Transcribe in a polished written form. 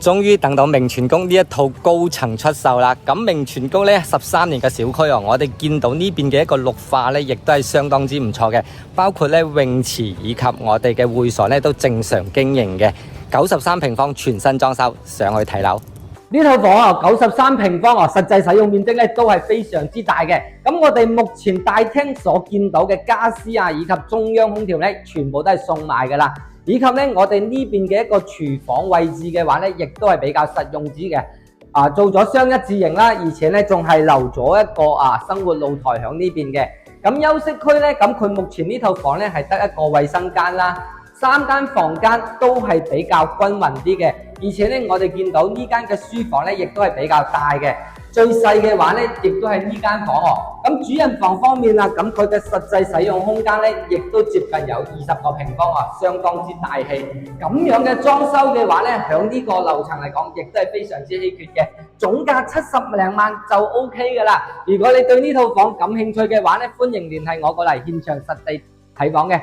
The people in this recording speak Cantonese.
終於等到明泉宮呢一套高層出售啦！咁明泉宮呢13年嘅小區我哋見到呢邊嘅一個綠化呢，亦都係相當之唔錯嘅，包括呢泳池以及我哋嘅會所呢都正常經營嘅，93平方全新裝修，上去睇樓。呢套房93平方實際使用面積咧都係非常之大嘅。咁我哋目前大廳所見到嘅家私以及中央空調咧，全部都係送埋噶啦。以及咧，我哋呢邊嘅一個廚房位置嘅話咧，亦都係比較實用啲嘅。做咗雙一字型啦，而且咧仲係留咗一個生活露台響呢邊嘅。咁休息區咧，咁佢目前呢套房咧係得一個衛生間啦。3間房間都係比較均勻啲嘅，而且咧我哋見到呢間嘅書房咧，亦都係比較大嘅。最細嘅話咧，亦都係呢間房喎。咁主人房方面啦，咁佢嘅實際使用空間咧，亦都接近有20個平方相當之大氣。咁樣嘅裝修嘅話咧，響呢個樓層嚟講，亦都係非常之稀缺嘅。總價70零萬就 OK 噶啦。如果你對呢套房感興趣嘅話咧，歡迎聯繫我過嚟現場實地睇房嘅。